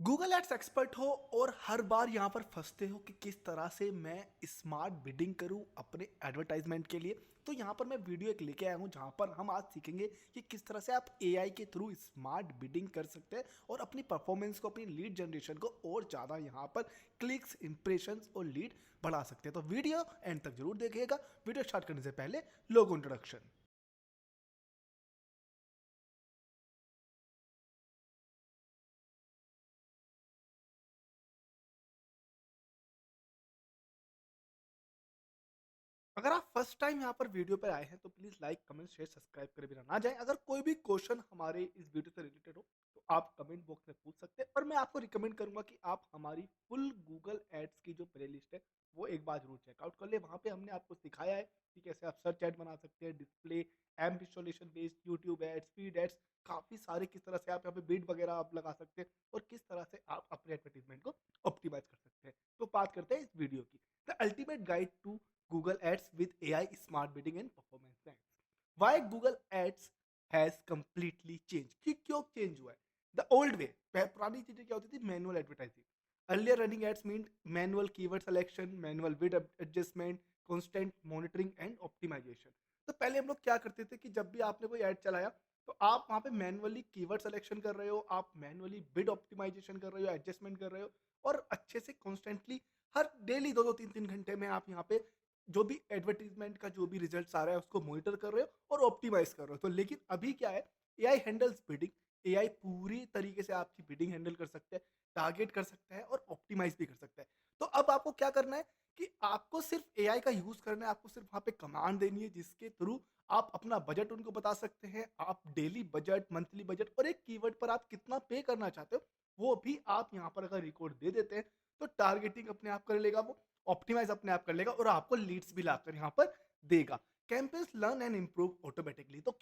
Google ads expert हो और हर बार यहाँ पर फंसते हो कि किस तरह से मैं स्मार्ट बिडिंग करूँ अपने एडवर्टाइजमेंट के लिए। तो यहाँ पर मैं वीडियो एक लेके आया हूँ जहाँ पर हम आज सीखेंगे कि किस तरह से आप एआई के थ्रू स्मार्ट बिडिंग कर सकते हैं और अपनी परफॉर्मेंस को, अपनी लीड जनरेशन को और ज़्यादा यहाँ पर क्लिक्स, इंप्रेशंस और लीड बढ़ा सकते हैं। तो वीडियो एंड तक जरूर देखिएगा। वीडियो स्टार्ट करने से पहले लोगो इंट्रोडक्शन। अगर आप फर्स्ट टाइम यहाँ पर वीडियो पर आए हैं तो please like, comment, share, subscribe करे बिना ना जाएं। अगर कोई भी क्वेश्चन हमारे इस वीडियो से रिलेटेड हो तो आप कमेंट बॉक्स में पूछ सकते हैं और मैं आपको रिकमेंड करूंगा कि आप हमारी फुल गूगल एड्स की जो प्लेलिस्ट है वो एक बार जरूर चेकआउट कर ले। वहां पे हमने आपको सिखाया है कि कैसे आप सर्च एड बना सकते हैं, display, app installation based, YouTube ads, feed ads, काफी सारे किस तरह से आप यहाँ पे बिड वगैरह आप लगा सकते हैं और किस तरह से आप अपने एडवर्टीजमेंट को ऑप्टिमाइज कर सकते हैं। तो बात करते हैं इस वीडियो की, the ultimate guide to Google Ads with AI Smart Bidding and Performance Plans. Why Google Ads has completely changed? कि क्यों चेंज हुआ है? The old way, पुरानी चीजें क्या होती थी? Manual advertising. Earlier running ads meant manual keyword selection, manual bid adjustment, constant monitoring and optimization. तो पहले हम लोग क्या करते थे कि जब भी आपने कोई एड चलाया तो आप वहां पे मैनुअली कीवर्ड सिलेक्शन कर रहे हो, आप मैनुअली बिड ऑप्टिमाइजेशन कर रहे हो, एडजस्टमेंट कर रहे हो और अच्छे से कॉन्स्टेंटली हर डेली 2-2 3-3 घंटे में आप यहाँ पे जो भी एडवर्टीजमेंट का जो भी रिजल्ट आ रहा है उसको मॉनिटर कर रहे हो और ऑप्टिमाइज कर रहे हो। तो लेकिन अभी क्या है, एआई हैंडल्स बिडिंग। एआई पूरी तरीके से आपकी बिडिंग हैंडल कर सकता है, टारगेट कर सकता है और ऑप्टिमाइज भी कर सकता है। तो अब आपको क्या करना है कि आपको सिर्फ एआई का यूज करना है, आपको सिर्फ वहां पे कमांड देनी है जिसके थ्रू आप अपना बजट उनको बता सकते हैं। आप डेली बजट, मंथली बजट और एक कीवर्ड पर आप कितना पे करना चाहते हो वो भी आप यहाँ पर अगर रिकॉर्ड दे देते हैं तो टारगेटिंग अपने आप कर लेगा, वो ऑप्टिमाइज अपने आप कर लेगा और आपको लीड्स भी लाकर यहाँ पर देगा। Campaigns learn and improve automatically. तो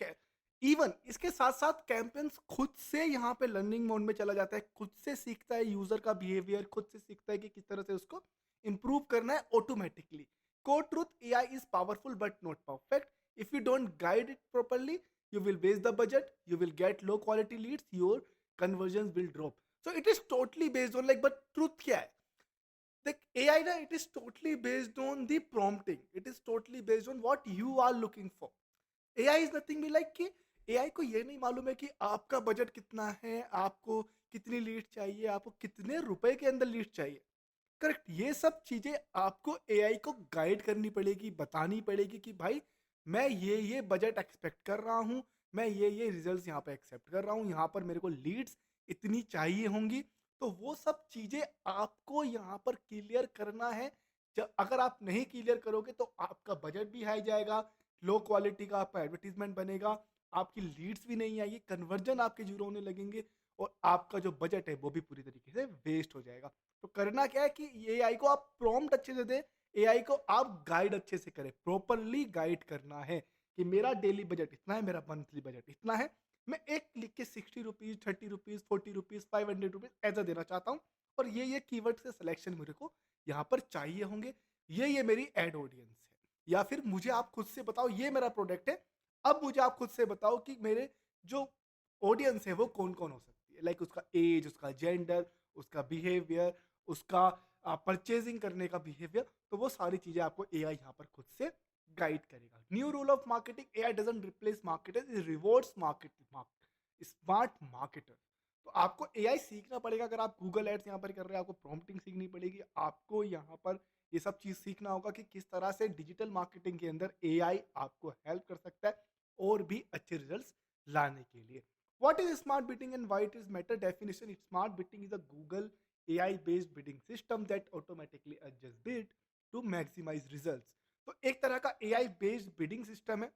इवन इसके साथ साथ कैंपेन्स खुद से यहाँ पे लर्निंग मोड में चला जाता है, खुद से सीखता है यूजर का बिहेवियर, खुद से सीखता है कि किस तरह से उसको इंप्रूव करना है automatically. Core truth, AI is powerful but not perfect. If you don't guide it properly you will waste the budget, you will get low quality leads, your conversions will drop. So it is totally based on like, but truth क्या है, the AI ना, it is totally based on the prompting, it is totally based on what you are looking for. AI is nothing be like कि AI को ये नहीं मालूम है कि आपका बजट कितना है, आपको कितनी लीड चाहिए, आपको कितने रुपए के अंदर लीड चाहिए। करेक्ट, ये सब चीजें आपको एआई को गाइड करनी पड़ेगी, बतानी पड़ेगी कि भाई मैं ये बजट एक्सपेक्ट कर रहा हूँ, मैं ये रिजल्ट्स यहाँ पे एक्सेप्ट कर रहा हूँ, यहाँ पर मेरे को लीड्स इतनी चाहिए होंगी। तो वो सब चीजें आपको यहाँ पर क्लियर करना है। अगर आप नहीं क्लियर करोगे तो आपका बजट भी हाई जाएगा, लो क्वालिटी का आपका एडवर्टीजमेंट बनेगा, आपकी लीड्स भी नहीं आएगी, कन्वर्जन आपके जीरो होने लगेंगे और आपका जो बजट है वो भी पूरी तरीके से वेस्ट हो जाएगा। तो करना क्या है कि एआई को आप प्रॉम्प्ट अच्छे से दें, एआई को आप गाइड अच्छे से करें, प्रॉपरली गाइड करना है कि मेरा डेली बजट इतना है, मेरा मंथली बजट इतना है, मैं एक लिख के 60 रुपीज, 30 रुपीज, 40 रुपीज, 500 रुपीज ऐसा देना चाहता हूँ और ये कीवर्ड से सिलेक्शन मेरे को यहाँ पर चाहिए होंगे, ये मेरी एड ऑडियंस है। या फिर मुझे आप खुद से बताओ ये मेरा प्रोडक्ट है, अब मुझे आप खुद से बताओ कि मेरे जो ऑडियंस है वो कौन कौन हो सकती है, लाइक उसका एज, उसका जेंडर, उसका बिहेवियर, उसका परचेजिंग करने का बिहेवियर। तो वो सारी चीजें आपको एआई यहाँ पर खुद से गाइड करेगा। New rule of marketing, AI doesn't replace marketers, it rewards smart marketer. तो आपको एआई सीखना पड़ेगा। अगर आप गूगल एड्स यहाँ पर कर रहे हैं, आपको प्रॉम्प्टिंग सीखनी पड़ेगी, आपको यहाँ पर ये सब चीज सीखना होगा कि किस तरह से डिजिटल मार्केटिंग के अंदर एआई आपको हेल्प कर सकता है और भी अच्छे रिजल्ट्स लाने के लिए। What is smart bidding and why it is matter? Definition: Smart bidding is a Google AI-based bidding system that automatically adjusts bid to maximize results. तो एक तरह का AI based bidding system है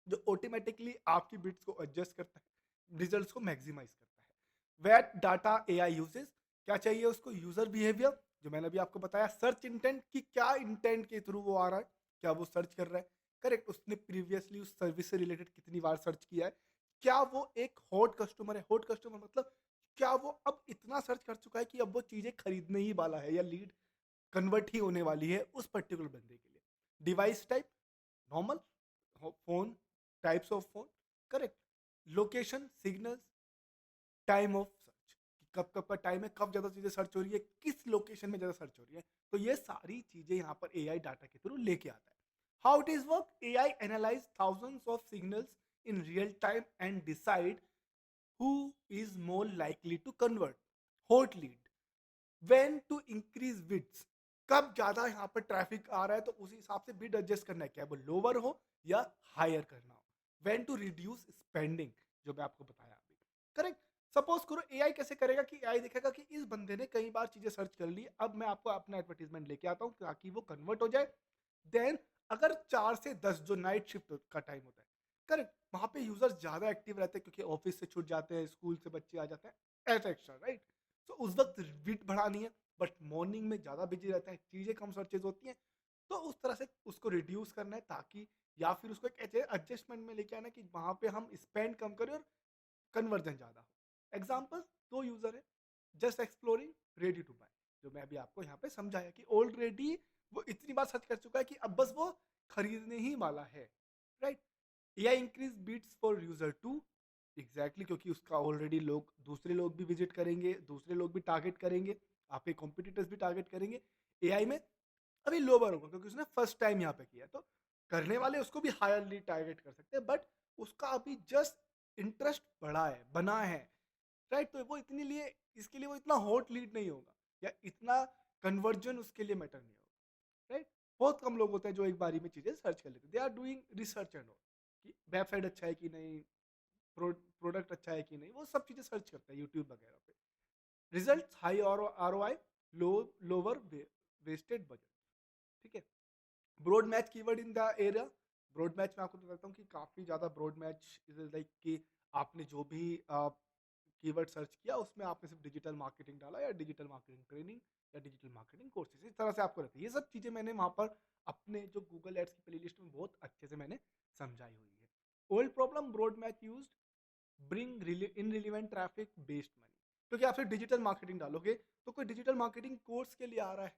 जो ऑटोमेटिकली आपकी बिड्स को adjust करता है, रिजल्ट्स को मैक्सिमाइज करता है। वेट डाटा एआई यूजेस, क्या चाहिए उसको, यूजर बिहेवियर जो मैंने अभी आपको बताया, सर्च इंटेंट कि क्या इंटेंट के थ्रू वो आ रहा है, क्या वो सर्च कर रहा है, करेक्ट, उसने प्रीवियसली उस सर्विस से रिलेटेड कितनी बार सर्च किया है, क्या वो एक हॉट कस्टमर है, हॉट कस्टमर मतलब क्या वो अब इतना सर्च कर चुका है कि अब वो चीजें खरीदने ही वाला है या लीड कन्वर्ट ही होने वाली है उस पर्टिकुलर बंदे के लिए। Device type, normal phone, types of phone, correct, location, signals, time of search, कब-कब का टाइम है, कब ज़्यादा चीज़ें सर्च हो रही है, किस लोकेशन में ज़्यादा सर्च हो रही है। तो ये सारी चीज़ें यहाँ पर एआई डाटा के थ्रू लेके आता है। How it is work? AI analyse thousands of signals in real time and decide who is more likely to convert. Hot lead. When to increase bids. कब ज्यादा यहाँ पर ट्रैफिक आ रहा है तो उसी हिसाब से बिड एडजस्ट करना है, क्या वो लोअर हो या हायर करना हो। When to reduce spending, जो मैं आपको बताया अभी, करेक्ट। सपोज करो एआई कैसे करेगा कि एआई देखेगा कि इस बंदे ने कई बार चीजें सर्च कर ली, अब मैं आपको अपना एडवर्टीजमेंट लेके आता हूँ ताकि वो कन्वर्ट हो जाए। देन अगर 4 से 10 जो नाइट शिफ्ट का टाइम होता है, करेक्ट, वहां पे यूजर्स ज्यादा एक्टिव रहते हैं क्योंकि ऑफिस से छूट जाते हैं, स्कूल से बच्चे आ जाते हैं, एक्स्ट्रा, राइट। तो उस वक्त बिट बढ़ानी है, बट मॉर्निंग में ज्यादा बिजी रहता है, चीजें कम सर्चेज होती हैं, तो उस तरह से उसको रिड्यूस करना है ताकि, या फिर उसको एक एडजस्टमेंट में लेके आना है कि वहां पे हम स्पेंड कम करें और कन्वर्जन ज़्यादा हो। एग्जाम्पल, 2 यूज़र है, just exploring, ready to buy, जो मैं अभी आपको यहाँ पे समझाया कि ऑलरेडी वो इतनी बार सर्च कर चुका है कि अब बस वो खरीदने ही वाला है, right. AI increase bids for user two, exactly, क्योंकि उसका ऑलरेडी लोग, दूसरे लोग भी विजिट करेंगे, दूसरे लोग भी टारगेट करेंगे, आपके कॉम्पिटिटर्स भी टारगेट करेंगे। एआई में अभी लोअर होगा क्योंकि उसने फर्स्ट टाइम यहाँ पे किया, तो करने वाले उसको भी हायरली टारगेट कर सकते हैं, बट उसका अभी जस्ट इंटरेस्ट बढ़ा है, बना है, राइट। तो वो इतने लिए, इसके लिए वो इतना हॉट लीड नहीं होगा या इतना कन्वर्जन उसके लिए मैटर नहीं होगा, राइट। बहुत कम लोग होते हैं जो एक बारी में चीजें सर्च कर लेते हैं, they are doing research and all, कि वेबसाइट अच्छा है कि नहीं, प्रोडक्ट अच्छा है कि नहीं, वो सब चीजें सर्च करते हैं यूट्यूब वगैरह पे। रिजल्ट हाई और ROI, low lower wasted budget, ठीक है। Broad match keyword in the area. Broad match में आपको बताता हूँ कि काफ़ी ज़्यादा ब्रॉड मैच इज लाइक कि आपने जो भी कीवर्ड सर्च किया उसमें आपने सिर्फ डिजिटल मार्केटिंग डाला या डिजिटल मार्केटिंग ट्रेनिंग या डिजिटल मार्केटिंग कोर्सेज, इस तरह से आपको रहता है। ये सब चीज़ें मैंने वहाँ पर अपने जो गूगल एड्स की प्लेलिस्ट में बहुत अच्छे से मैंने समझाई हुई है। Old problem, broad match used bring irrelevant traffic based money, क्योंकि आप सिर्फ डिजिटल मार्केटिंग डालोगे तो कोई डिजिटल मार्केटिंग कोर्स के लिए आ रहा है,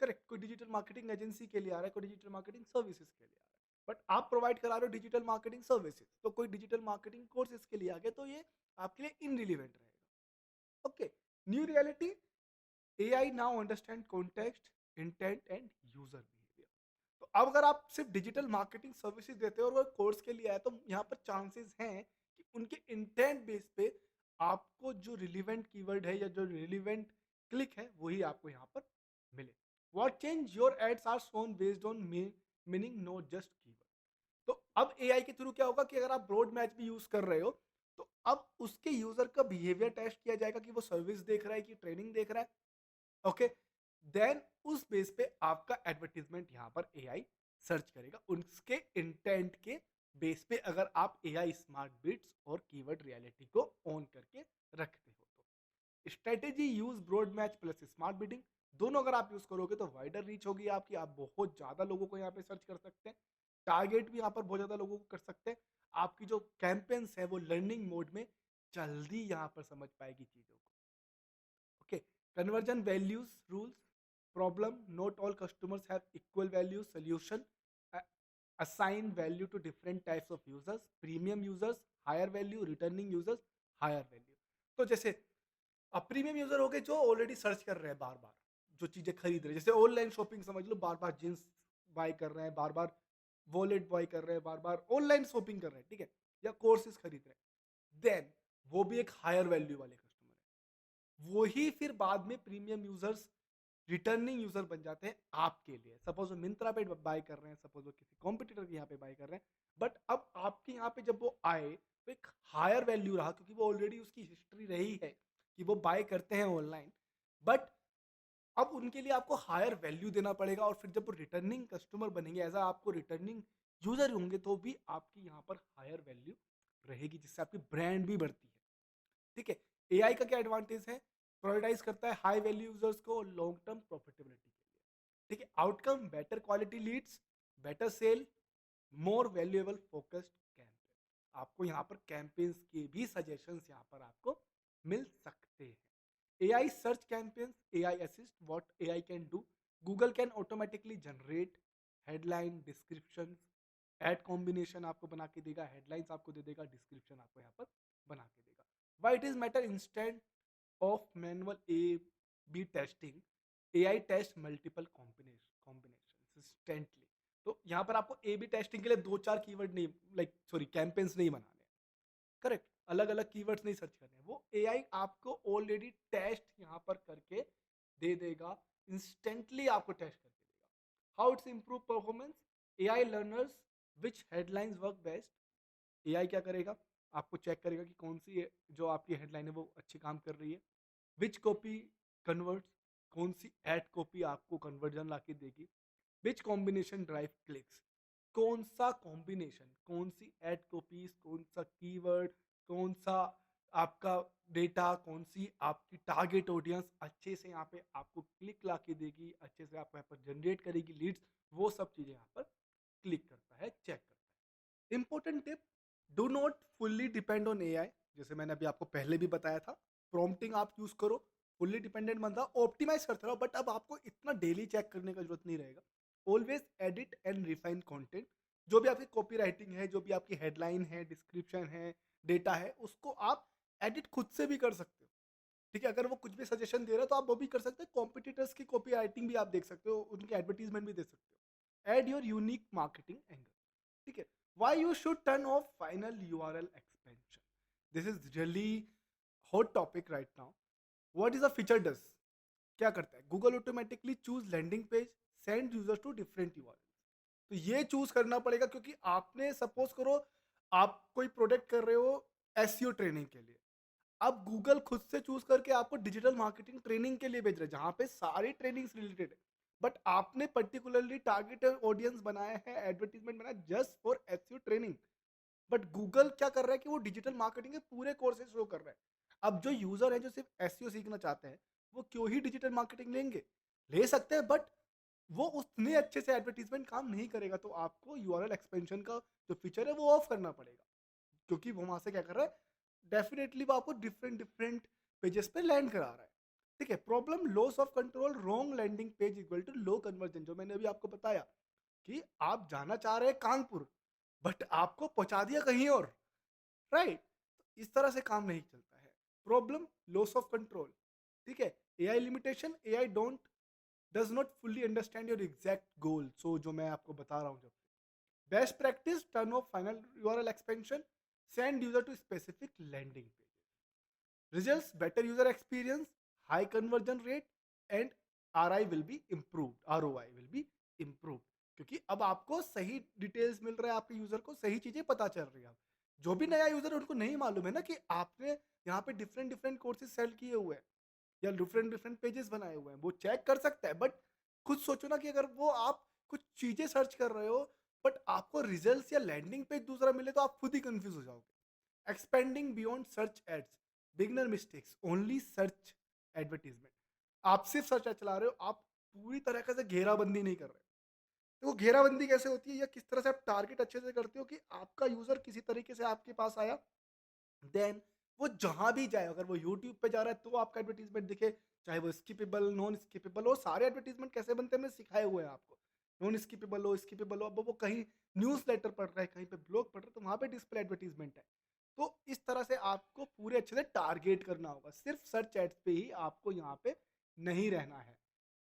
करेक्ट, कोई डिजिटल मार्केटिंग एजेंसी के लिए आ रहा है, कोई डिजिटल मार्केटिंग सर्विसेज के लिए आ रहा है, बट आप प्रोवाइड करा रहे हो डिजिटल मार्केटिंग सर्विसेज, तो कोई डिजिटल मार्केटिंग कोर्सेज के लिए आ गया, तो ये आपके लिए इनरिलेवेंट रहेगा। Okay, new reality, AI now understand context, intent and user behaviour. तो अब अगर आप सिर्फ डिजिटल मार्केटिंग सर्विसेज देते हो और वो कोर्स के लिए आए, तो यहाँ पर चांसेस हैं कि उनके इंटेंट बेस पे आपको जो रिलीवेंट कीवर्ड है या जो रिलीवेंट क्लिक है वही आपको यहाँ पर मिले। What change, your ads are shown based on meaning, not just keyword. तो अब एआई के थ्रू क्या होगा कि अगर आप ब्रॉड मैच भी यूज कर रहे हो, तो अब उसके यूजर का बिहेवियर टेस्ट किया जाएगा कि वो सर्विस देख रहा है कि ट्रेनिंग देख रहा है, ओके। देन उस बेस पे आपका एडवर्टीजमेंट यहाँ पर एआई सर्च करेगा उसके इंटेंट के बेस पे, अगर आप एआई स्मार्ट बिट्स और कीवर्ड रियलिटी को ऑन करके रखते हो तो। Strategy, use broad match plus smart bidding, दोनों अगर आप यूज करोगे तो वाइडर रीच होगी आपकी, आप बहुत ज्यादा लोगों को यहाँ पे सर्च कर सकते हैं, टारगेट भी यहाँ पर बहुत ज्यादा लोगों को कर सकते हैं। आपकी जो कैंपेन्स है वो लर्निंग मोड में जल्दी यहाँ पर समझ पाएगी चीजों को, okay. Conversion values rules, problem, not all customers have equal value, solution, assign value to different types of users, premium users higher value, returning users higher value। तो जैसे अब प्रीमियम यूजर हो गए जो ऑलरेडी सर्च कर रहे हैं बार बार, जो चीजें खरीद रहे हैं, जैसे ऑनलाइन शॉपिंग समझ लो, बार बार जींस बाय कर रहे हैं, बार बार वॉलेट बाय कर रहे हैं, बार बार ऑनलाइन शॉपिंग कर रहे हैं, ठीक है, या कोर्सेज खरीद रहे हैं, देन वो भी एक हायर वैल्यू वाले कस्टमर है। वही फिर बाद में प्रीमियम यूजर्स रिटर्निंग यूजर बन जाते हैं आपके लिए। सपोज वो मिंत्रा पे बाय कर रहे हैं, सपोज वो किसी कॉम्पिटिटर के यहाँ पे बाय कर रहे हैं, बट अब आपके यहाँ पे जब वो आए तो एक हायर वैल्यू रहा क्योंकि वो ऑलरेडी उसकी हिस्ट्री रही है कि वो बाय करते हैं ऑनलाइन, बट अब उनके लिए आपको हायर वैल्यू देना पड़ेगा, और फिर जब वो रिटर्निंग कस्टमर बनेंगे, एज आपको रिटर्निंग यूजर होंगे, तो भी आपकी यहाँ पर हायर वैल्यू रहेगी जिससे आपकी ब्रांड भी बढ़ती है, ठीक है। एआई का क्या एडवांटेज है, प्रायोरिटाइज करता है हाई वैल्यू यूजर्स को लॉन्ग टर्म प्रॉफिटेबिलिटी के लिए, ठीक है। Outcome, better quality leads, better sale, more valuable focused campaign. आपको यहाँ पर कैंपेन्स के भी सजेशंस यहाँ पर आपको मिल सकते हैं। AI search campaigns, AI assist, what AI can do, Google can automatically generate headline, description, ad combination आपको बना के देगा, हेडलाइंस आपको दे देगा, डिस्क्रिप्शन आपको यहाँ पर बना के देगा। Why it is matter instant of manual A B testing, AI test multiple combinations instantly. तो यहाँ पर आपको A B टेस्टिंग के लिए 2-4 कीवर्ड नहीं, लाइक सॉरी कैंपेन्स नहीं बनाने हैं। करेक्ट, अलग-अलग कीवर्ड्स नहीं सर्च करने हैं। वो एआई आपको ऑलरेडी टेस्ट यहाँ पर करके दे देगा, इंस्टेंटली आपको टेस्ट करके देगा। How it's improve performance, AI learners which headlines work best. AI क्या करेगा, आपको चेक करेगा कि कौन सी जो आपकी हेडलाइन है वो अच्छी काम कर रही है। विच कॉपी कन्वर्ट्स, कौन सी एड कॉपी आपको कन्वर्जन ला के देगी। विच कॉम्बिनेशन ड्राइव क्लिक्स, कौन सा कॉम्बिनेशन, कौन सी एड कॉपीज, कौन सा कीवर्ड, कौन सा आपका डेटा, कौन सी आपकी टारगेट ऑडियंस अच्छे से यहाँ पे आपको क्लिक ला के देगी, अच्छे से आपको यहाँ पर जनरेट करेगी लीड्स, वो सब चीजें यहाँ पर क्लिक करता है, चेक करता है। Important tip, do not fully depend on AI. जैसे मैंने अभी आपको पहले भी बताया था, प्रॉम्प्टिंग आप यूज करो, फुल्ली डिपेंडेंट बन रहा, ऑप्टिमाइज करते रहो, बट अब आपको इतना डेली चेक करने का जरूरत नहीं रहेगा। Always edit and refine content. जो भी आपकी कॉपी राइटिंग है, जो भी आपकी हेडलाइन है, डिस्क्रिप्शन है, डेटा है, उसको आप एडिट खुद से भी कर सकते हो। ठीक है, अगर वो कुछ भी सजेशन दे रहा है तो आप वो भी कर सकते हो। कॉम्पिटिटर्स की कॉपी राइटिंग भी आप देख सकते हो, उनकी एडवर्टीजमेंट भी दे सकते हो। Add your unique marketing angle. ठीक है, why you should turn off final URL expansion. This is really hot topic right now. What is a feature does, क्या करता है, Google automatically choose landing page, send user to different URL. तो ये choose करना पड़ेगा, क्योंकि आपने suppose करो आप कोई प्रोडक्ट कर रहे हो एसईओ ट्रेनिंग के लिए, अब गूगल खुद से चूज करके आपको डिजिटल मार्केटिंग ट्रेनिंग के लिए भेज रहे हैं, जहां पे सारी ट्रेनिंग्स रिलेटेड है, बट आपने पर्टिकुलरली टारगेटेड ऑडियंस बनाया है, एडवर्टीजमेंट बनाया just for SEO training. But Google क्या कर रहा है कि वो डिजिटल मार्केटिंग के पूरे कोर्सेज शो कर रहा है। अब जो यूजर है जो सिर्फ एसईओ सीखना चाहते हैं, वो क्यों ही डिजिटल मार्केटिंग लेंगे, ले सकते हैं, बट वो उतने अच्छे से एडवर्टीजमेंट काम नहीं करेगा। तो आपको यूआरएल एक्सपेंशन का जो फीचर है वो ऑफ करना पड़ेगा, क्योंकि वो वहां से क्या कर रहा है, डेफिनेटली वो आपको डिफरेंट डिफरेंट पेजेस पे लैंड करा रहा है। ठीक है, problem loss of control, wrong landing page equal to low conversion. जो मैंने अभी आपको बताया कि आप जाना चाह रहे हैं कानपुर, बट आपको पहुंचा दिया कहीं और, राइट। तो इस तरह से काम नहीं चलता है। Problem loss of control. ठीक है, AI limitation, AI don't does not fully understand your exact goal. So जो मैं आपको बता रहा हूं, जब best practice, turn off final URL expansion, send user to specific landing pages, results better user experience, high conversion rate, and RI will be improved, ROI will be improved। क्योंकि अब आपको सही डिटेल्स मिल रहा है, आपके यूजर को सही चीजें पता चल रही है। अब जो भी नया यूजर है उनको नहीं मालूम है ना कि आपने यहाँ पे डिफरेंट डिफरेंट कोर्सेज सेल किए हुए हैं या डिफरेंट डिफरेंट पेजेस बनाए हुए हैं, वो चेक कर सकता है। बट खुद सोचो ना कि अगर वो आप कुछ चीजें सर्च कर रहे हो, बट आपको रिजल्ट्स या लैंडिंग पेज दूसरा मिले, तो आप खुद ही कंफ्यूज हो जाओगे। Expanding beyond search ads, beginner mistakes, only search advertisement. आप सिर्फ सर्च एड चला रहे हो, आप पूरी तरह से घेराबंदी नहीं कर रहे। तो वो घेराबंदी कैसे होती है, या किस तरह से आप टारगेट अच्छे से करते हो कि आपका यूजर किसी तरीके से आपके पास आया, देन वो जहां भी जाए, अगर वो यूट्यूब पे जा रहा है तो आपका एडवर्टीजमेंट दिखे, चाहे वो स्किपेबल नॉन स्किपेबल हो। सारे एडवर्टीजमेंट कैसे बनते हैं हमने सिखाए हुए हैं आपको, नॉन स्किपेबल हो, स्किपेबल हो। अब वो कहीं न्यूज लेटर पढ़ रहा है, कहीं पे ब्लॉग पढ़ रहा है, तो वहां पे डिस्प्ले एडवर्टीजमेंट है। तो इस तरह से आपको पूरे अच्छे से टारगेट करना होगा, सिर्फ सर्च एड्स पे ही आपको यहाँ पे नहीं रहना है।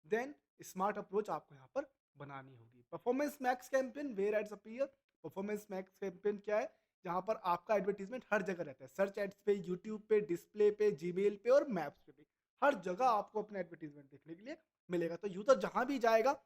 देन स्मार्ट अप्रोच आपको यहाँ पर बनानी होगी। Performance max campaign, where ads appear. Performance max campaign क्या है, जहां पर आपका एडवर्टीजमेंट हर जगह रहता है, सर्च एड्स पे, यूट्यूब पे, डिस्प्ले पे, जीमेल पे और मैप्स पे भी। हर जगह आपको अपना एडवर्टीजमेंट देखने के लिए मिलेगा। तो यूजर जहां भी जाएगा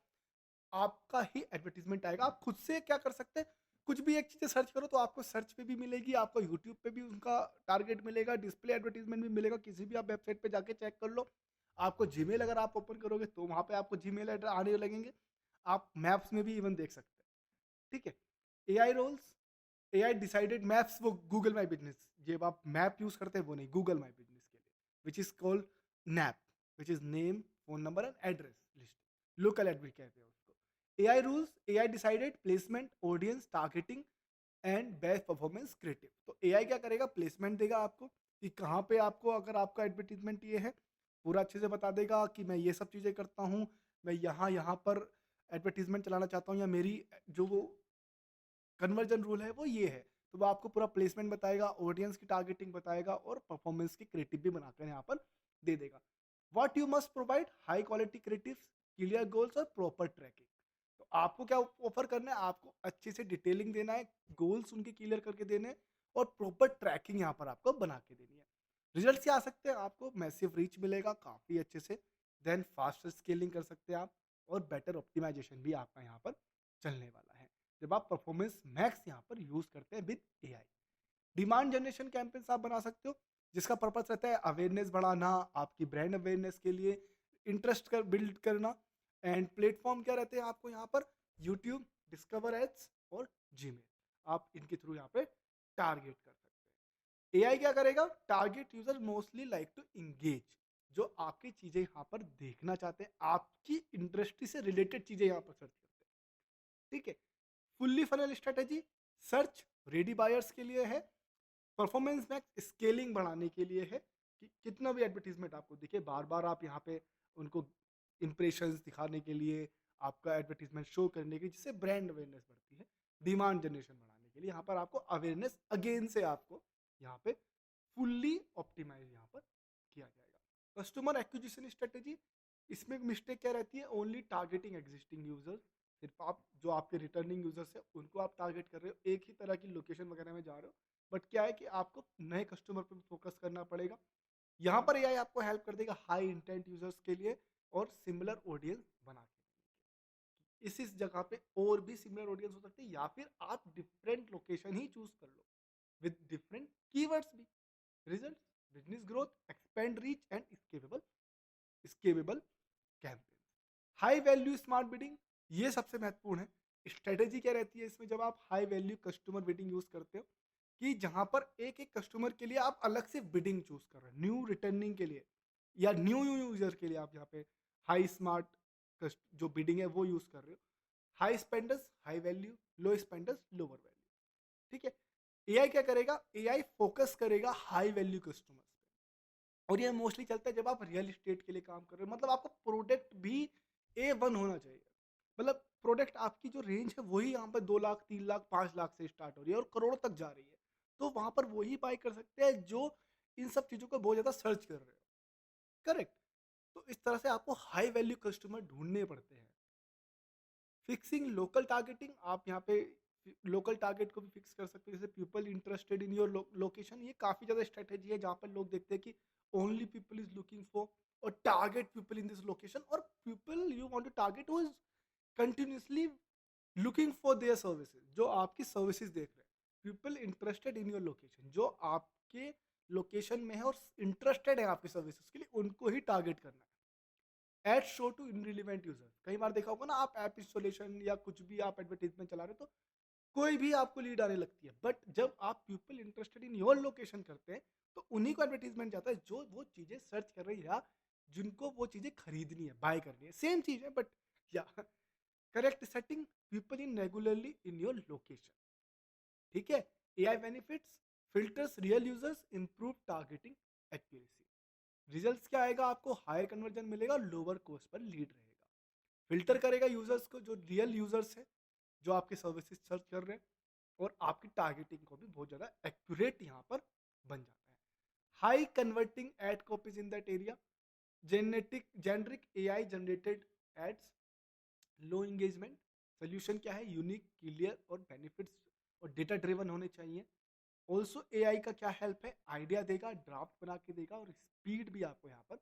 आपका ही एडवर्टीजमेंट आएगा। आप खुद से क्या कर सकते हैं, कुछ भी एक चीज़ सर्च करो तो आपको सर्च पे भी मिलेगी, आपको यूट्यूब पे भी उनका टारगेट मिलेगा, डिस्प्ले एडवर्टीजमेंट भी मिलेगा, किसी भी आप वेबसाइट पे जाके चेक कर लो। आपको जीमेल अगर आप ओपन करोगे तो वहाँ पे आपको जीमेल एड्रेस आने लगेंगे। आप मैप्स में भी इवन देख सकते हैं। ठीक है, AI roles, AI decided maps, वो गूगल माई बिजनेस, जब आप मैप यूज करते हैं वो नहीं, गूगल माई बिजनेस के लिए, which is called nap, which is name, phone number and address list, local admit कहते हैं उसको। AI rules, AI decided placement, audience targeting and best performance creative. तो एआई क्या करेगा, प्लेसमेंट देगा आपको कि कहाँ पे आपको, अगर आपका एडवर्टीजमेंट ये है, पूरा अच्छे से बता देगा कि मैं ये सब चीज़ें करता हूँ, मैं यहाँ यहाँ पर एडवर्टीजमेंट चलाना चाहता हूँ, या मेरी जो वो कन्वर्जन रूल है वो ये है। तो वो आपको पूरा प्लेसमेंट बताएगा, ऑडियंस की टारगेटिंग बताएगा और परफॉर्मेंस की क्रिएटिव भी बनाकर यहाँ पर दे देगा। What you must provide high quality creatives, clear goals और प्रॉपर ट्रैकिंग। तो आपको क्या ऑफर करना है, आपको अच्छे से डिटेलिंग देना है, गोल्स उनके क्लियर करके देने हैं और प्रॉपर ट्रैकिंग यहाँ पर आपको बना के देनी है। रिजल्ट क्या आ सकते हैं, आपको मैसिव रीच मिलेगा काफ़ी अच्छे से, देन फास्टर स्केलिंग कर सकते हैं आप, और बेटर ऑप्टिमाइजेशन भी आपका यहाँ पर चलने वाला है जब आप परफॉर्मेंस मैक्स यहाँ पर यूज करते हैं with AI. Demand generation campaigns आप बना सकते हो, जिसका पर्पस रहता है अवेयरनेस बढ़ाना, आपकी ब्रांड अवेयरनेस के लिए इंटरेस्ट कर बिल्ड करना। एंड प्लेटफॉर्म क्या रहते हैं आपको यहाँ पर, यूट्यूब, डिस्कवर एड्स और जीमेल, आप इनके थ्रू यहाँ पे टारगेट कर सकते हैं। एआई क्या करेगा, target user mostly like to engage, जो आपकी चीजें यहाँ पर देखना चाहते हैं, आपकी इंडस्ट्री से रिलेटेड चीजें यहाँ पर सर्च करते हैं। ठीक है। Fully funnel strategy, search ready buyers के लिए है, परफॉर्मेंस मैक्स स्केलिंग बढ़ाने के लिए है, कि कितना भी एडवर्टीजमेंट आपको दिखे बार बार आप यहाँ पे उनको इंप्रेशंस दिखाने के लिए, आपका एडवर्टीजमेंट शो करने के लिए, जिससे ब्रांड अवेयरनेस बढ़ती है। डिमांड जनरेशन बढ़ाने के लिए यहाँ पर आपको अवेयरनेस अगेन से आपको यहाँ पे फुल्ली ऑप्टिमाइज यहाँ पर किया जाएगा। कस्टमर एक्विजिशन स्ट्रेटेजी, इसमें मिस्टेक क्या रहती है, ओनली टारगेटिंग एग्जिस्टिंग यूजर्स, सिर्फ आप जो आपके रिटर्निंग यूजर्स है उनको आप टारगेट कर रहे हो, एक ही तरह की लोकेशन वगैरह में जा रहे हो, बट क्या है कि आपको नए कस्टमर पर फोकस करना पड़ेगा। यहाँ पर एआई आपको हेल्प कर देगा हाई इंटेंट यूजर्स के लिए और सिमिलर ऑडियंस बना के, इस जगह पे और भी सिमिलर ऑडियंस हो सकते हैं, या फिर आप डिफरेंट लोकेशन ही चूज कर लो विद डिफरेंट कीवर्ड्स भी। Result, business growth, expand reach and scalable campaign. High value smart bidding, ये सबसे महत्वपूर्ण है। स्ट्रेटेजी क्या रहती है इसमें, जब आप high value customer bidding use करते हो, कि जहां पर एक एक कस्टमर के लिए आप अलग से बिडिंग चूज कर रहे हो, न्यू रिटर्निंग के लिए या न्यू यूजर के लिए आप यहाँ पे हाई स्मार्ट जो बिडिंग है वो यूज कर रहे हो। हाई स्पेंडर्स हाई वैल्यू, लो स्पेंडर्स लोअर वैल्यू। ठीक है। एआई क्या करेगा, एआई फोकस करेगा हाई वैल्यू कस्टमर्स पे, और ये मोस्टली चलता है जब आप रियल एस्टेट के लिए काम कर रहे हो, मतलब आपका प्रोडक्ट भी A1 होना चाहिए। मतलब प्रोडक्ट आपकी जो रेंज है वही यहाँ पर 2 लाख 3 लाख 5 लाख से स्टार्ट हो रही है और करोड़ तक जा रही है, तो वहां पर वही बाय कर सकते हैं जो इन सब चीजों को बहुत ज्यादा सर्च कर रहे हो। करेक्ट। तो इस तरह से आपको हाई वैल्यू कस्टमर ढूंढने पड़ते हैं। फिक्सिंग लोकल टारगेटिंग, आप यहाँ पे लोकल टारगेट को भी फिक्स कर सकते हो, जैसे people interested in your location, ये काफी ज्यादा स्ट्रेटेजी है जहाँ पर लोग देखते हैं कि only people is looking for और target people in this location, और people you want to target who is continuously looking for their services, जो आपकी सर्विसेज देख रहे हैं। People interested in your location, जो आपके लोकेशन में है और इंटरेस्टेड है आपकी सर्विसेज के लिए, उनको ही टारगेट करना है। एड शो टू इनरिलेवेंट यूजर, कई बार देखा होगा ना, आप ऐप इंस्टॉलेशन या कुछ भी आप एडवर्टीजमेंट चला रहे हो तो कोई भी आपको लीड आने लगती है, बट जब आप people interested in your location करते हैं तो उन्हीं को एडवर्टीजमेंट जाता है जो वो चीजें सर्च कर रही है या जिनको वो चीजें खरीदनी है, बाय करनी है, सेम चीज है बट या correct setting people in regularly in your location. ठीक है। AI benefits, filters real users, improve targeting accuracy. Results क्या आएगा, आपको हायर कन्वर्जन मिलेगा, लोअर कॉस्ट पर लीड रहेगा। फिल्टर करेगा यूजर्स को, जो रियल यूजर्स है जो आपके सर्विसेज सर्च कर रहे हैं, और आपकी टारगेटिंग को भी बहुत ज्यादा एक्यूरेट यहाँ पर बन जाता है। High converting ad copies in that area, generic AI generated ads, low engagement. Solution क्या है, यूनिक, क्लियर और बेनिफिट्स और डेटा ड्रिवन होने चाहिए। ऑल्सो एआई का क्या हेल्प है, आइडिया देगा, ड्राफ्ट बना के देगा, और स्पीड भी आपको यहाँ पर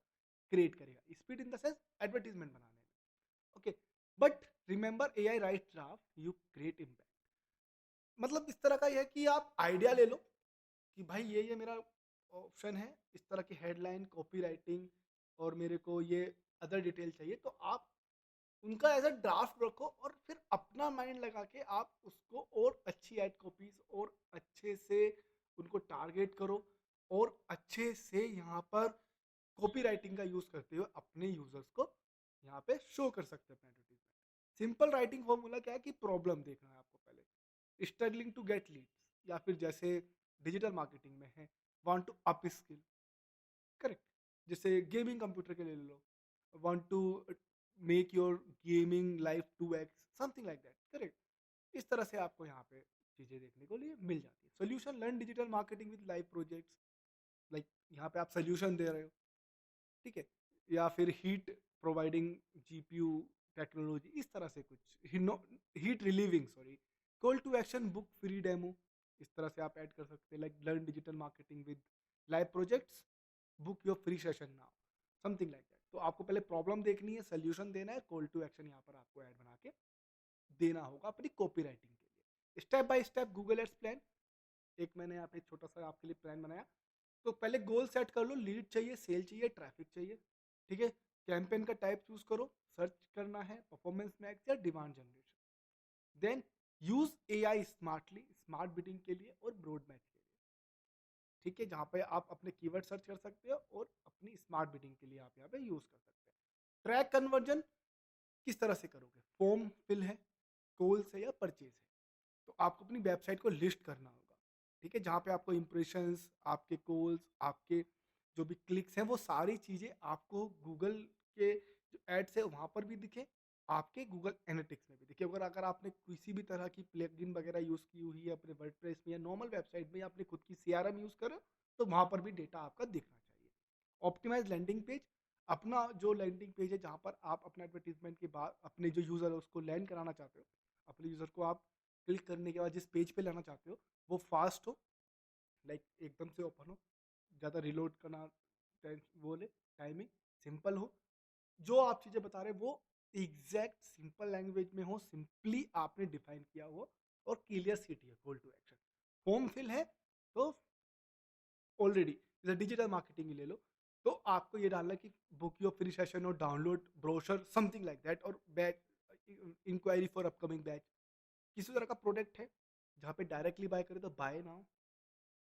क्रिएट करेगा, speed in the sense advertisement बनाने में। Okay. But remember, AI right draft, you create impact. मतलब इस तरह का यह है कि आप आइडिया ले लो कि भाई ये मेरा ऑप्शन है, इस तरह की हेडलाइन, कॉपी राइटिंग, और मेरे को ये अदर डिटेल चाहिए, तो आप उनका एज अ ड्राफ्ट रखो और फिर अपना माइंड लगा के आप उसको और अच्छी ऐड कॉपीज और अच्छे से उनको टारगेट करो, और अच्छे से यहाँ पर कॉपी राइटिंग का यूज करते हुए अपने यूजर्स को यहाँ पे शो कर सकते हैं अपने एडवर्टीजमेंट। सिंपल राइटिंग फॉर्मूला क्या है कि प्रॉब्लम देखना है आपको पहले, स्ट्रगलिंग टू गेट लीड्स, या फिर जैसे डिजिटल मार्केटिंग में है, want to upskill. Correct. जैसे गेमिंग कंप्यूटर के ले लो, want to make your gaming life 2x, something like that. Correct. इस तरह से आपको यहाँ पे चीजें देखने को लिए मिल जाती है। Solution, learn digital marketing with live projects, like यहाँ पे आप सोल्यूशन दे रहे हो, ठीक है? या फिर हीट प्रोवाइडिंग जीपीयू टेक्नोलॉजी, इस तरह से कुछ heat relieving, sorry, call to action, book free demo, इस तरह से आप ऐड कर सकते हैं, like learn digital marketing with live projects, book your free session now, something like that. तो आपको पहले प्रॉब्लम देखनी है, सोल्यूशन देना है, कॉल टू एक्शन यहाँ पर आपको ऐड बना के देना होगा अपनी कॉपी राइटिंग के लिए। Step by step Google ads plan, एक मैंने यहाँ पे छोटा सा आपके लिए प्लान बनाया। तो पहले गोल सेट कर लो, लीड चाहिए, सेल चाहिए, ट्रैफिक चाहिए, ठीक है? कैंपेन का टाइप चूज करो, सर्च करना है परफॉर्मेंस मैक्स या demand generation. Then use AI smartly, smart bidding के लिए और ब्रॉड मैच के लिए, ठीक है? जहाँ पे आप अपने कीवर्ड सर्च कर सकते हो और अपनी स्मार्ट बिडिंग के लिए आप यहाँ पे यूज कर सकते हैं। ट्रैक कन्वर्जन किस तरह से करोगे? फॉर्म फिल है, कॉल्स है या परचेज है? तो आपको अपनी वेबसाइट को लिस्ट करना होगा, ठीक है? जहाँ पे आपको इंप्रेशंस, आपके कॉल्स, आपके जो भी क्लिक्स हैं, वो सारी चीज़ें आपको गूगल के जो एड्स है वहाँ पर भी दिखे, आपके गूगल एनालिटिक्स में भी दिखे। अगर अगर आपने किसी भी तरह की प्लगइन वगैरह यूज़ की हुई है अपने वर्डप्रेस में या नॉर्मल वेबसाइट में, या अपनी खुद की सीआरएम यूज़ करो, तो वहाँ पर भी डेटा आपका दिखना चाहिए। ऑप्टिमाइज लैंडिंग पेज, अपना जो लैंडिंग पेज है जहाँ पर आप अपना एडवर्टीजमेंट के बाद अपने जो यूज़र है उसको लैंड कराना चाहते हो, अपने यूज़र को आप क्लिक करने के बाद जिस पेज पे लाना चाहते हो वो फास्ट हो, लाइक एकदम से ओपन हो, ज़्यादा रिलोड करना वो ले टाइमिंग, सिंपल हो, जो आप चीज़ें बता रहे हैं वो एग्जैक्ट सिंपल लैंग्वेज में हो, सिंपली आपने डिफाइन किया हो और क्लियर सिटी है, call to action. Home feel है तो ऑलरेडी जैसे डिजिटल मार्केटिंग ही ले लो, तो आपको ये डालना है कि बुक योर फ्री सेशन और download brochure, something like that, और batch inquiry for upcoming batch. किसी तरह का प्रोडक्ट है जहाँ पे डायरेक्टली बाय करें तो buy now,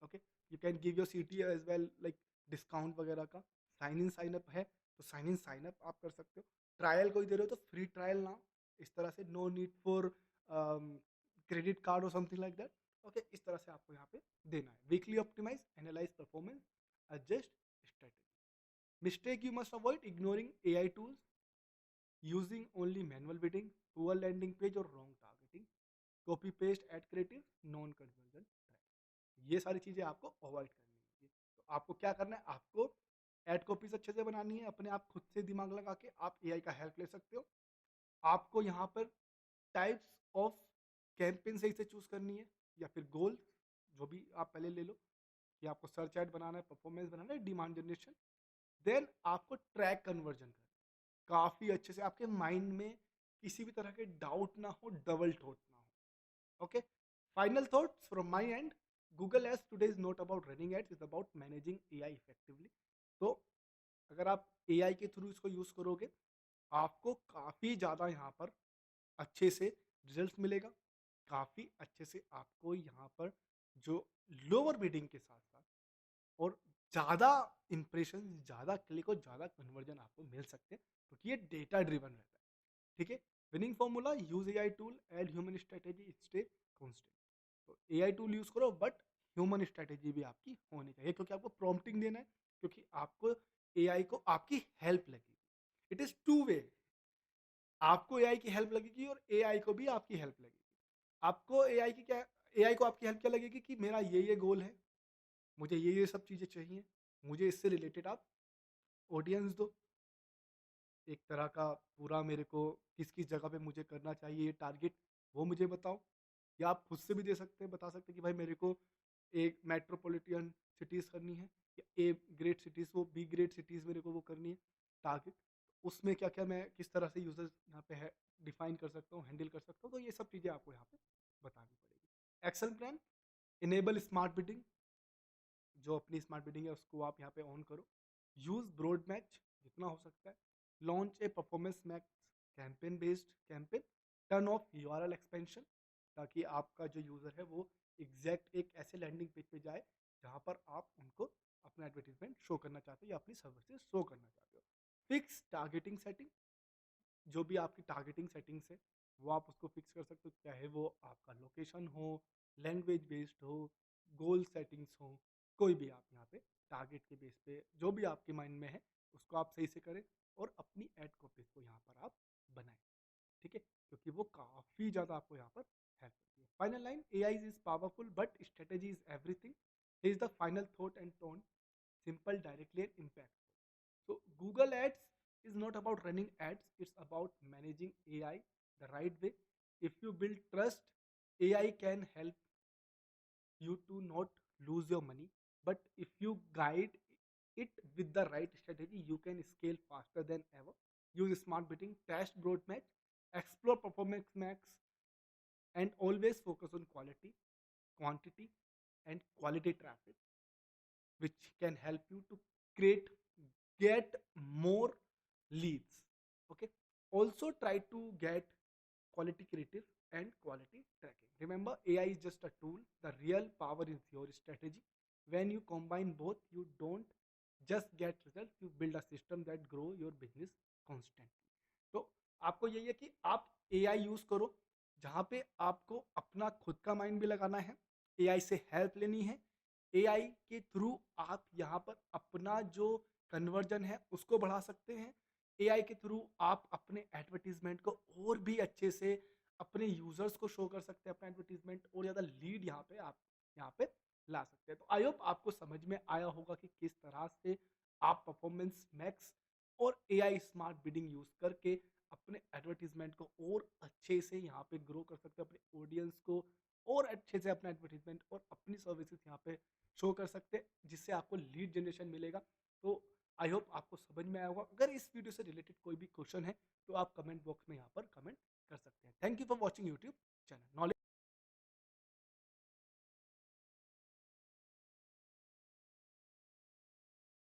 okay? You can give your CT as well, like discount वगैरह का। साइन इन साइन अप है तो साइन इन साइन अप आप कर सकते हो। ट्रायल कोई दे रहे हो तो फ्री ट्रायल नाउ, इस तरह से, no need for credit card और समथिंग लाइक दैट, ओके? इस तरह से आपको यहाँ पे देना है। Weekly optimise, analyse performance, adjust strategy. Mistake you must avoid, ignoring AI tools, using only manual bidding, poor landing page और wrong targeting, copy paste ad creative, non conversion track. ये सारी चीज़ें आपको अवॉइड करनी होगी। तो आपको क्या करना है, आपको एड कॉपीज अच्छे से बनानी है, अपने आप खुद से दिमाग लगा के आप एआई का हेल्प ले सकते हो। आपको यहाँ पर टाइप्स ऑफ कैंपेन सही से चूज करनी है, या फिर गोल, जो भी आप पहले ले लो कि आपको सर्च एड बनाना है, परफॉर्मेंस बनाना है, डिमांड जनरेशन। देन आपको ट्रैक कन्वर्जन करना है, काफ़ी अच्छे से आपके माइंड में किसी भी तरह के डाउट ना हो, डबल थॉट ना हो, okay? Final thoughts from my end, Google ads today is not about running ads, is about managing AI effectively. तो अगर आप एआई के थ्रू इसको यूज करोगे, आपको काफ़ी ज़्यादा यहाँ पर अच्छे से रिजल्ट मिलेगा, काफ़ी अच्छे से आपको यहाँ पर जो लोअर बिडिंग के साथ साथ और ज़्यादा इंप्रेशन, ज़्यादा क्लिक और ज़्यादा कन्वर्जन आपको मिल सकते हैं, क्योंकि ये डेटा ड्रिवन रहता है, ठीक है? Winning formula, use AI tool, add human strategy, stay constant. तो एआई टूल यूज करो बट ह्यूमन स्ट्रेटेजी भी आपकी होनी चाहिए, क्योंकि आपको प्रॉम्प्टिंग देना है, क्योंकि आपको एआई को आपकी हेल्प लगेगी। इट इज टू वे, आपको एआई की हेल्प लगेगी और एआई को भी आपकी हेल्प लगेगी। आपको एआई की क्या, एआई को आपकी हेल्प क्या लगेगी कि मेरा ये गोल है, मुझे ये सब चीज़ें चाहिए, मुझे इससे रिलेटेड आप ऑडियंस दो, एक तरह का पूरा मेरे को किस-किस जगह पे मुझे करना चाहिए ये टारगेट, वो मुझे बताओ। या आप खुद से भी दे सकते हैं, बता सकते हैं कि भाई मेरे को एक मेट्रोपॉलिटन सिटीज़ करनी है, या ए ग्रेट सिटीज़ वो बी ग्रेट सिटीज़ मेरे को वो करनी है टारगेट। उसमें क्या-क्या मैं किस तरह से यूज़र्स यहाँ पे है डिफाइन कर सकता हूँ, हैंडल कर सकता हूँ, तो ये सब चीज़ें आपको यहाँ पे बतानी पड़ेगी। Action plan, enable smart bidding, जो अपनी स्मार्ट बिडिंग है उसको आप यहाँ पे ऑन करो। यूज ब्रॉड मैच जितना हो सकता है। Launch a performance max campaign based campaign. Turn off URL expansion, ताकि आपका जो यूज़र है वो एग्जैक्ट एक ऐसे लैंडिंग पेज पे जाए जहाँ पर आप उनको अपना एडवर्टीजमेंट शो करना चाहते हो या अपनी सर्विसेज शो करना चाहते हो। फिक्स टारगेटिंग सेटिंग, जो भी आपकी टारगेटिंग सेटिंग्स है वो आप उसको फिक्स कर सकते हो, चाहे वो आपका लोकेशन हो, लैंग्वेज बेस्ड हो, गोल सेटिंग्स हो, कोई भी आप यहाँ पे टारगेट के बेस पे जो भी आपके माइंड में है उसको आप सही से करें और अपनी एड कॉपीज को यहाँ पर आप बनाएं, ठीक है? क्योंकि वो काफ़ी ज़्यादा आपको यहाँ पर हेल्प करती है। Final line, A I is powerful but strategy is everything, is the final thought and tone, simple directly and impact. So Google Ads is not about running ads, it's about managing AI the right way. If you build trust, AI can help you to not lose your money. But if you guide it with the right strategy, you can scale faster than ever. Use smart bidding, test broad match, explore performance max, and always focus on quality, quantity, and quality traffic, which can help you to create get more leads. Okay. Also try to get quality creative and quality tracking. Remember, AI is just a tool. The real power is your strategy. When you combine both, you don't just get results, you build a system that grow your business constantly. तो आपको यही है कि आप AI use करो जहां पे आपको अपना खुद का माइंड भी लगाना है, AI से हेल्प लेनी है। AI के थ्रू आप यहाँ पर अपना जो कन्वर्जन है उसको बढ़ा सकते हैं। AI के थ्रू आप अपने एडवर्टीजमेंट को और भी अच्छे से अपने यूजर्स को शो कर सकते हैं, अपना एडवर्टीजमेंट और ज़्यादा लीड यहाँ पे आप यहाँ पे ला सकते हैं। तो आई होप आपको समझ में आया होगा कि किस तरह से आप परफॉर्मेंस मैक्स और AI स्मार्ट बिडिंग यूज करके अपने एडवर्टीजमेंट को और अच्छे से यहाँ पे ग्रो कर सकते हैं, अपने ऑडियंस को और अच्छे से अपना एडवर्टीजमेंट और अपनी सर्विसेज यहाँ पे शो कर सकते हैं, जिससे आपको लीड जनरेशन मिलेगा। तो आई होप आपको समझ में आया होगा। अगर इस वीडियो से रिलेटेड कोई भी क्वेश्चन है तो आप कमेंट बॉक्स में यहाँ पर कमेंट कर सकते हैं। Thank you for watching YouTube channel knowledge.